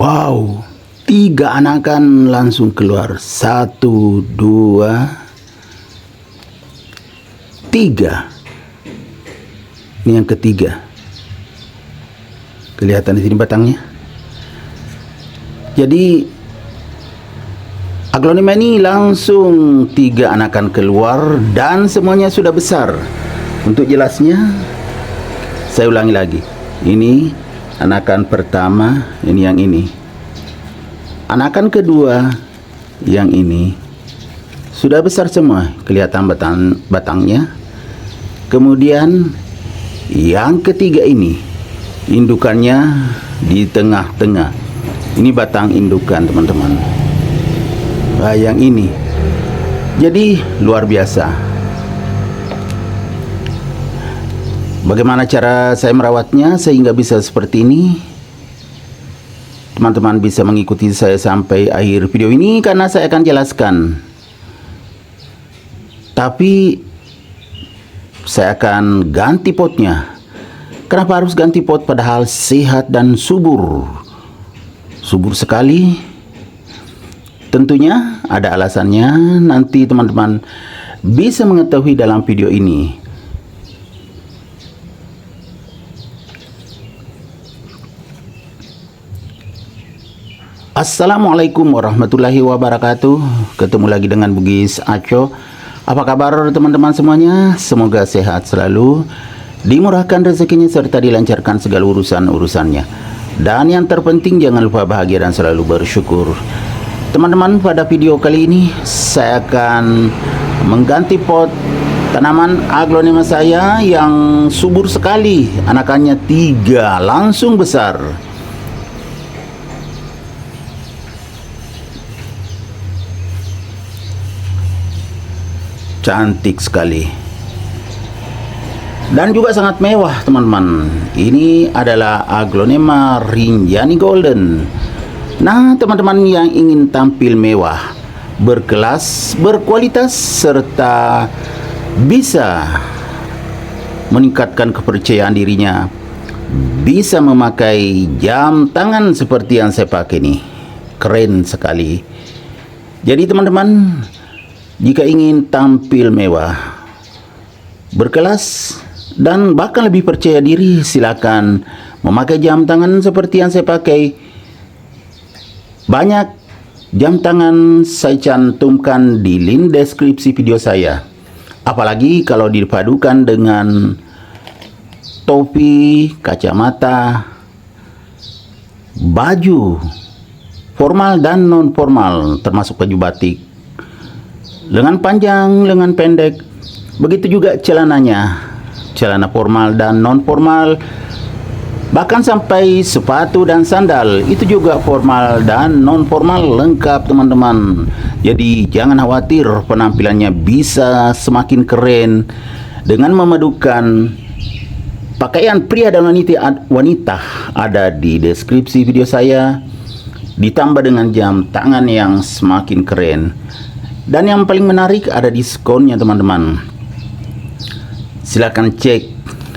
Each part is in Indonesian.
Wow, 3 anakan langsung keluar. 1, 2, 3. Ini yang ketiga. Kelihatan di sini batangnya. Jadi aglonema ini langsung 3 anakan keluar dan semuanya sudah besar. Untuk jelasnya saya ulangi lagi. Ini anakan pertama, ini yang ini. Anakan kedua yang ini sudah besar semua, kelihatan batangnya. Kemudian yang ketiga ini indukannya di tengah-tengah. Ini batang indukan, teman-teman. Nah, yang ini jadi luar biasa. Bagaimana cara saya merawatnya sehingga bisa seperti ini? Teman-teman bisa mengikuti saya sampai akhir video ini karena saya akan jelaskan. Tapi saya akan ganti potnya. Kenapa harus ganti pot padahal sehat dan subur? Subur sekali. Tentunya ada alasannya. Nanti teman-teman bisa mengetahui dalam video ini. Assalamualaikum warahmatullahi wabarakatuh. Ketemu lagi dengan Bugis Aco. Apa kabar teman-teman semuanya? Semoga sehat selalu, dimurahkan rezekinya serta dilancarkan segala urusan-urusannya. Dan yang terpenting jangan lupa bahagia dan selalu bersyukur. Teman-teman, pada video kali ini saya akan mengganti pot tanaman aglonema saya yang subur sekali. Anakannya 3 langsung besar. Cantik sekali. Dan juga sangat mewah, teman-teman. Ini adalah aglonema Rinjani Golden. Nah, teman-teman yang ingin tampil mewah, berkelas, berkualitas, serta bisa meningkatkan kepercayaan dirinya, bisa memakai jam tangan seperti yang saya pakai nih. Keren sekali. Jadi teman-teman, jika ingin tampil mewah, berkelas, dan bahkan lebih percaya diri, silakan memakai jam tangan seperti yang saya pakai. Banyak jam tangan saya cantumkan di link deskripsi video saya. Apalagi kalau dipadukan dengan topi, kacamata, baju formal dan non formal, termasuk baju batik, lengan panjang, lengan pendek, begitu juga celananya, celana formal dan non formal, bahkan sampai sepatu dan sandal itu juga formal dan non formal, lengkap teman-teman. Jadi jangan khawatir, penampilannya bisa semakin keren dengan memadukan pakaian pria dan wanita ada di deskripsi video saya, ditambah dengan jam tangan yang semakin keren. Dan yang paling menarik ada diskonnya, teman-teman. Silakan cek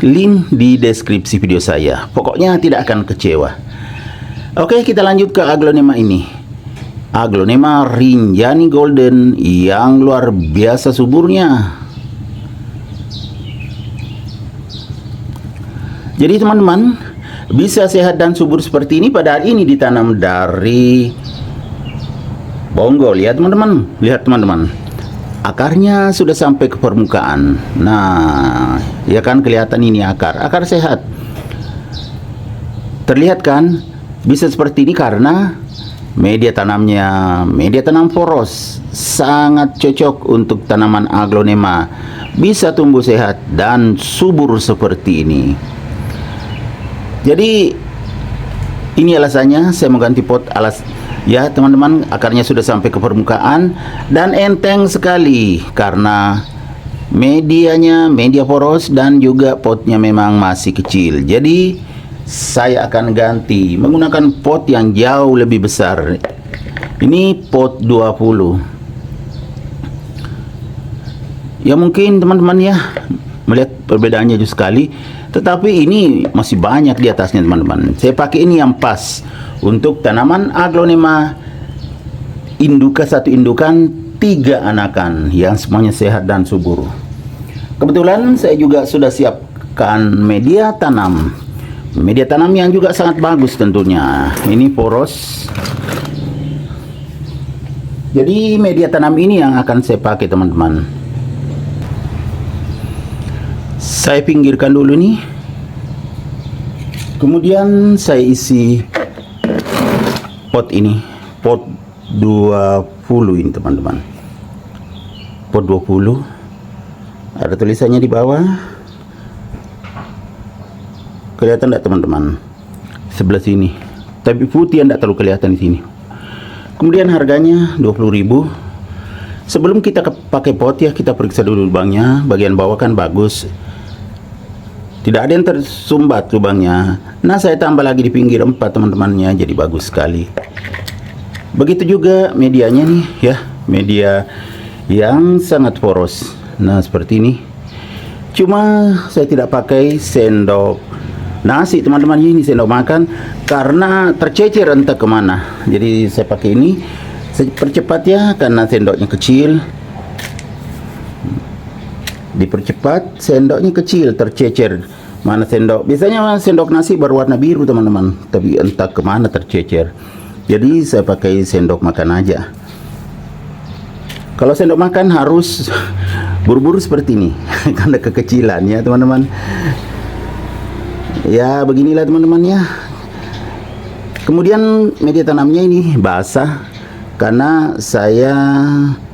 link di deskripsi video saya. Pokoknya tidak akan kecewa. Oke, kita lanjut ke aglonema ini. Aglonema Rinjani Golden yang luar biasa suburnya. Jadi teman-teman, bisa sehat dan subur seperti ini padahal ini ditanam dari bonggol ya teman-teman. Lihat teman-teman, akarnya sudah sampai ke permukaan. Nah, ya kan, kelihatan ini akar sehat. Terlihat kan, bisa seperti ini karena media tanamnya media tanam poros, sangat cocok untuk tanaman aglonema, bisa tumbuh sehat dan subur seperti ini. Jadi ini alasannya saya mau ganti pot. Ya teman-teman, akarnya sudah sampai ke permukaan dan enteng sekali karena medianya media poros dan juga potnya memang masih kecil. Jadi saya akan ganti menggunakan pot yang jauh lebih besar. Ini pot 20. Ya mungkin teman-teman ya melihat perbedaannya jauh sekali. Tetapi ini masih banyak di atasnya teman-teman. Saya pakai ini yang pas untuk tanaman aglonema induka, 1 indukan 3 anakan yang semuanya sehat dan subur. Kebetulan saya juga sudah siapkan media tanam. Media tanam yang juga sangat bagus tentunya. Ini poros. Jadi media tanam ini yang akan saya pakai teman-teman. Saya pinggirkan dulu nih. Kemudian saya isi pot ini, pot 20 ini teman-teman. Pot 20. Ada tulisannya di bawah. Kelihatan enggak teman-teman? Sebelah sini. Tapi putih enggak terlalu kelihatan di sini. Kemudian harganya 20.000. Sebelum kita pakai pot ya, kita periksa dulu lubangnya. Bagian bawah kan bagus. Tidak ada yang tersumbat lubangnya. Nah, saya tambah lagi di pinggir 4 teman-temannya, jadi bagus sekali. Begitu juga medianya nih ya, media yang sangat poros. Nah, seperti ini. Cuma saya tidak pakai sendok nasi teman-teman, ini sendok makan karena tercecer entah kemana. Jadi saya pakai ini. Saya percepat ya karena sendoknya kecil. Dipercepat, sendoknya kecil, tercecer. Mana sendok? Biasanya sendok nasi berwarna biru teman-teman, tapi entah kemana tercecer. Jadi saya pakai sendok makan aja. Kalau sendok makan harus buru-buru seperti ini karena kekecilan ya teman-teman. Ya beginilah teman-teman ya. Kemudian media tanamnya ini basah karena saya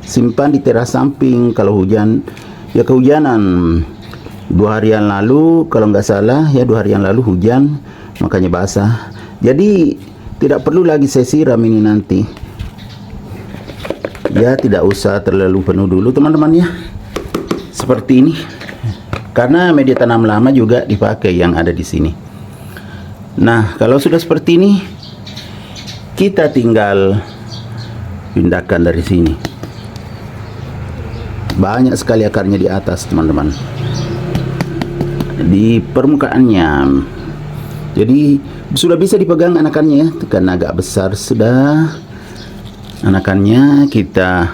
simpan di teras samping. Kalau hujan ya kehujanan. 2 hari yang lalu kalau nggak salah ya, 2 hari yang lalu hujan, makanya basah. Jadi tidak perlu lagi saya siram ini nanti. Ya tidak usah terlalu penuh dulu teman-teman ya. Seperti ini. Karena media tanam lama juga dipakai yang ada di sini. Nah, kalau sudah seperti ini, kita tinggal pindahkan dari sini. Banyak sekali akarnya di atas teman-teman, di permukaannya. Jadi sudah bisa dipegang anakannya ya, karena agak besar sudah. Anakannya kita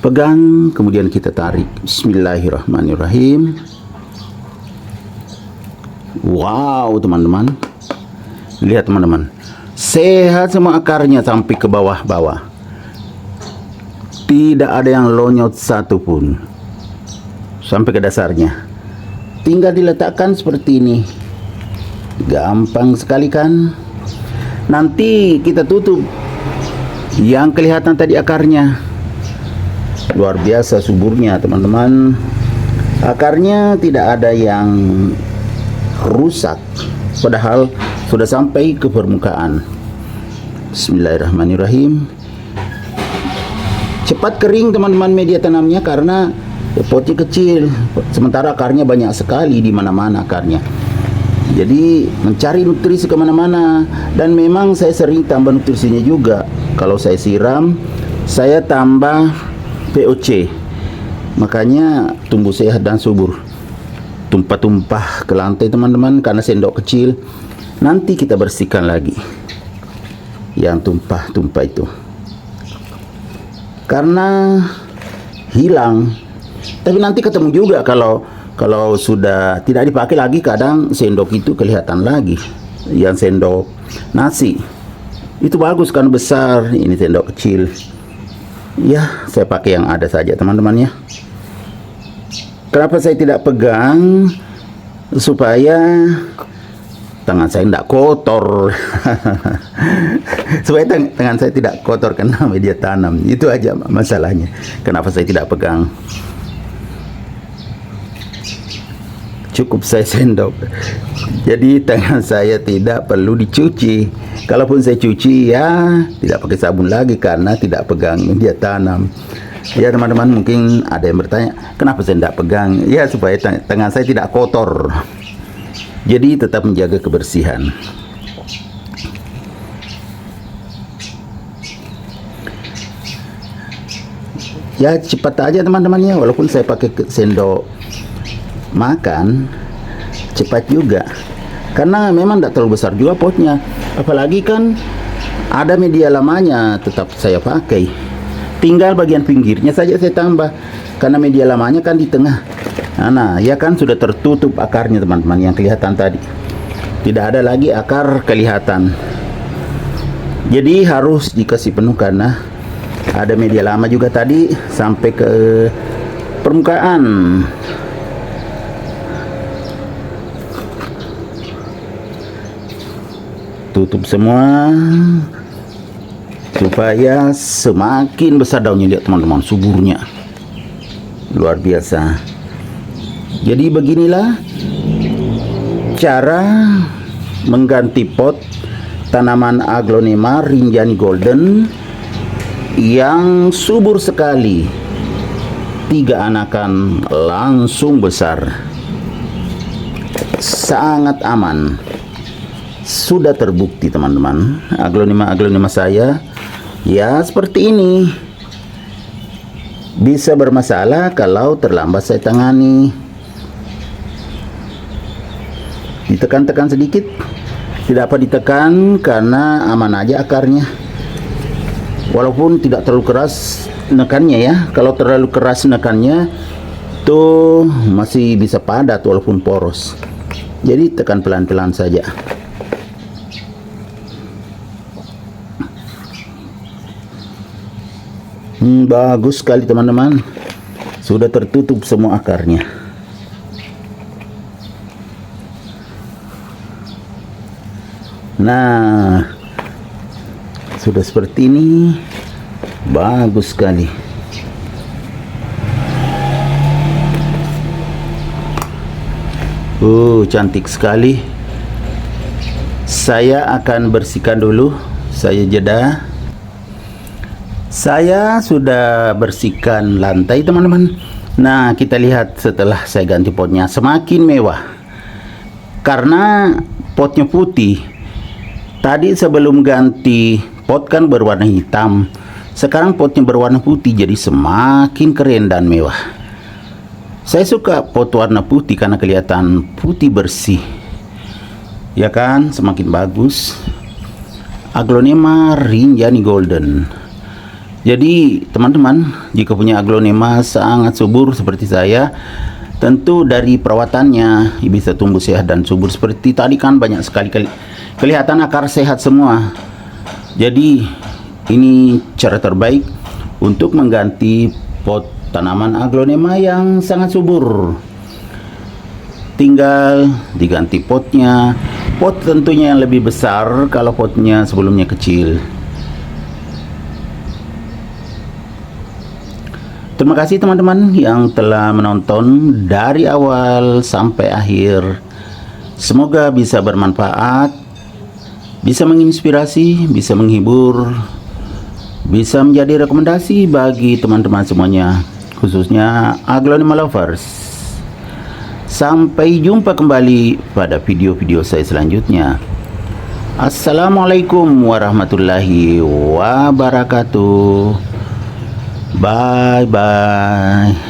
pegang, kemudian kita tarik. Bismillahirrahmanirrahim. Wow teman-teman, lihat teman-teman, sehat semua akarnya sampai ke bawah-bawah. Tidak ada yang lonyot satupun sampai ke dasarnya. Tinggal diletakkan seperti ini. Gampang sekali kan? Nanti kita tutup. Yang kelihatan tadi akarnya. Luar biasa suburnya teman-teman. Akarnya tidak ada yang rusak. Padahal sudah sampai ke permukaan. Bismillahirrahmanirrahim. Cepat kering teman-teman media tanamnya karena potnya kecil, sementara akarnya banyak sekali di mana-mana akarnya. Jadi mencari nutrisi kemana-mana. Dan memang saya sering tambah nutrisinya juga. Kalau saya siram, saya tambah POC. Makanya tumbuh sehat dan subur. Tumpah-tumpah ke lantai teman-teman karena sendok kecil. Nanti kita bersihkan lagi yang tumpah-tumpah itu, karena hilang. Tapi nanti ketemu juga kalau sudah tidak dipakai lagi, kadang sendok itu kelihatan lagi. Yang sendok nasi itu bagus kan, besar. Ini sendok kecil. Ya, saya pakai yang ada saja teman-teman ya. Kenapa saya tidak pegang? Supaya tangan saya tidak kotor. Supaya tangan saya tidak kotor karena media tanam. Itu aja masalahnya. Kenapa saya tidak pegang? Cukup saya sendok. Jadi tangan saya tidak perlu dicuci. Kalaupun saya cuci ya tidak pakai sabun lagi karena tidak pegang media tanam. Ya teman-teman, mungkin ada yang bertanya, kenapa saya tidak pegang? Ya supaya tangan saya tidak kotor. Jadi tetap menjaga kebersihan. Ya cepat aja teman-teman ya, walaupun saya pakai sendok makan, cepat juga, karena memang tidak terlalu besar juga potnya. Apalagi kan ada media lamanya tetap saya pakai, tinggal bagian pinggirnya saja saya tambah, karena media lamanya kan di tengah. Nah ya kan sudah tertutup akarnya teman-teman, yang kelihatan tadi tidak ada lagi akar kelihatan. Jadi harus dikasih penuh, karena ada media lama juga tadi sampai ke permukaan. Tutup semua supaya semakin besar daunnya. Lihat teman-teman, suburnya luar biasa. Jadi beginilah cara mengganti pot tanaman Aglonema Rinjani Golden yang subur sekali. 3 anakan langsung besar, sangat aman. Sudah terbukti teman-teman, aglonema saya ya seperti ini. Bisa bermasalah kalau terlambat saya tangani. Ditekan-tekan sedikit, tidak apa ditekan karena aman aja akarnya. Walaupun tidak terlalu keras nekannya ya. Kalau terlalu keras nekannya tuh masih bisa padat walaupun poros. Jadi tekan pelan-pelan saja. Bagus sekali teman-teman, sudah tertutup semua akarnya. Nah, sudah seperti ini, bagus sekali. Cantik sekali. Saya akan bersihkan dulu, saya jeda. Saya sudah bersihkan lantai teman-teman. Nah kita lihat setelah saya ganti potnya, semakin mewah karena potnya putih. Tadi sebelum ganti pot kan berwarna hitam, sekarang potnya berwarna putih, jadi semakin keren dan mewah. Saya suka pot warna putih karena kelihatan putih bersih, ya kan, semakin bagus. Aglonema Rinjani Golden. Jadi teman-teman, jika punya aglonema sangat subur seperti saya, tentu dari perawatannya bisa tumbuh sehat dan subur. Seperti tadi kan banyak sekali kelihatan akar sehat semua. Jadi ini cara terbaik untuk mengganti pot tanaman aglonema yang sangat subur. Tinggal diganti potnya. Pot tentunya yang lebih besar kalau potnya sebelumnya kecil. Terima kasih teman-teman yang telah menonton dari awal sampai akhir. Semoga bisa bermanfaat, bisa menginspirasi, bisa menghibur, bisa menjadi rekomendasi bagi teman-teman semuanya, khususnya aglonema lovers. Sampai jumpa kembali pada video-video saya selanjutnya. Assalamualaikum warahmatullahi wabarakatuh. Bye bye.